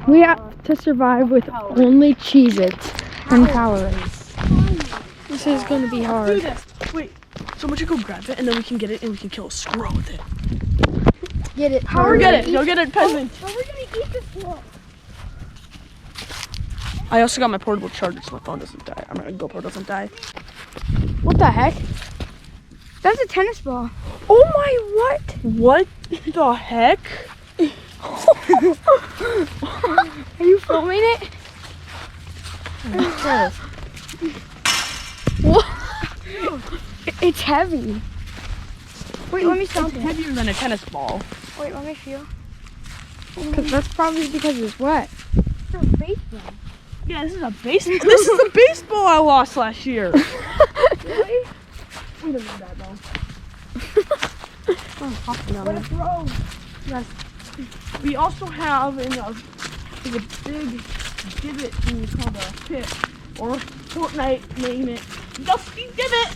We have to survive with only Cheez-Its and Powerades. This is going to be Do hard. this. Wait, someone should go grab it and then we can get it and we can kill a squirrel with it. Get it. Go get it. Go get it, peasant. How are we gonna eat this squirrel? I also got my portable charger so my phone doesn't die. I mean, my GoPro doesn't die. What the heck? That's a tennis ball. Oh my, what? What the heck? Are you filming it? What? It's heavy. Wait, let me It's stomp it. heavier than a tennis ball. Wait, let me feel. Because that's probably because it's wet. It's a baseball. Yeah, this is a baseball. This is the baseball I lost last year. Really? We don't need that though. What a throw. Yes. We also have in a big divot in called a pit, or Fortnite name it Dusty Divot.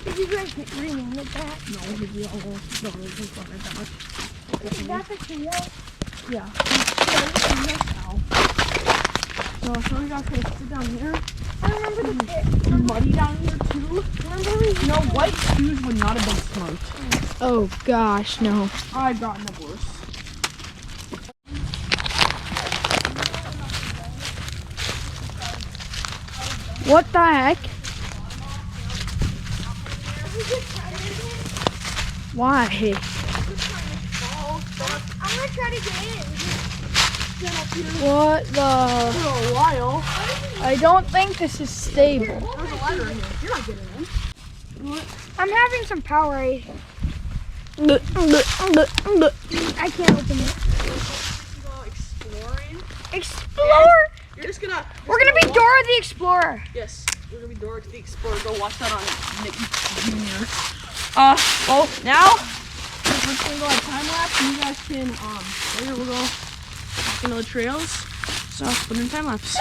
Did you guys rename it that? No, we almost don't really think about it that much. Is that the trio? Yeah. So we gotta kind of sit down here. I remember the pit. Muddy down here too. Remember we You know, white shoes would not have been smart. Oh gosh, no. I've gotten it worse. What the heck? Why? I'm gonna try to get in. What the? For a while. I don't think this is stable. There's a ladder in here. You're not getting in. I'm having some Powerade. I can't open it. Go exploring. Explore! You're just gonna. We're gonna be Dora the Explorer. Yes, we're gonna be Dora the Explorer. Go watch that on Nick Jr. Well, now we're just gonna go on time lapse, and you guys can later we'll go back into the trails. So put in time lapse.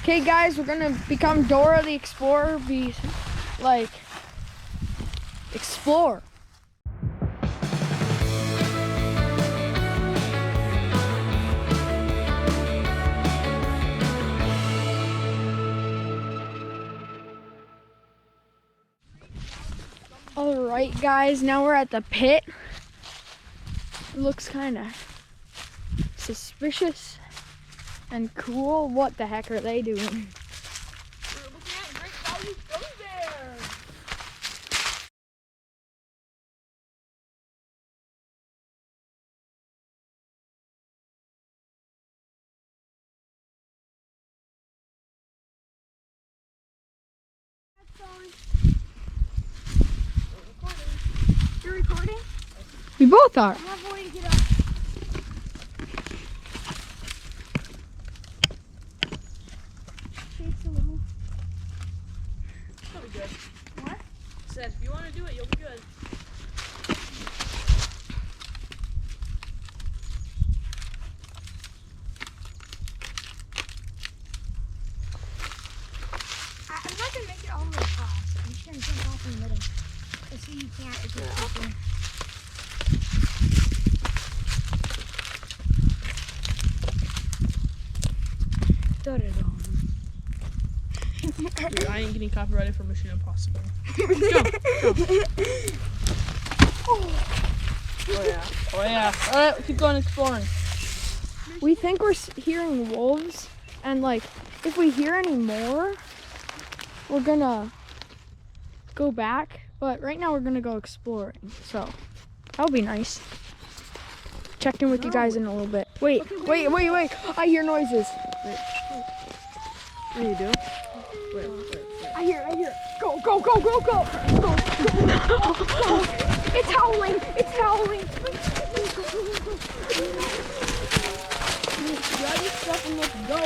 Okay, guys, we're gonna become Dora the Explorer. Be like, explore. All right, guys, now we're at the pit. It looks kind of suspicious and cool. What the heck are they doing? We're looking at Great Value Gummy Bears. You're recording? We both are. I'm not going to get up. Shakes a little. That'll be good. What? Said if you want to do it, you'll be good. I'm not going to make it all the way across. I'm just going to jump off in the middle. I see you can't. It's just open. Throw it on. Dude, I ain't getting copyrighted for Mission Impossible. Go. Oh yeah. Oh yeah. All right, keep going exploring. We think we're hearing wolves, and like, if we hear any more, we're gonna go back. But right now we're gonna go exploring, so that'll be nice. Check in with you guys in a little bit. Wait. I hear noises. What do you do? Wait. I hear. Go. It's howling. Grab your stuff and let's go.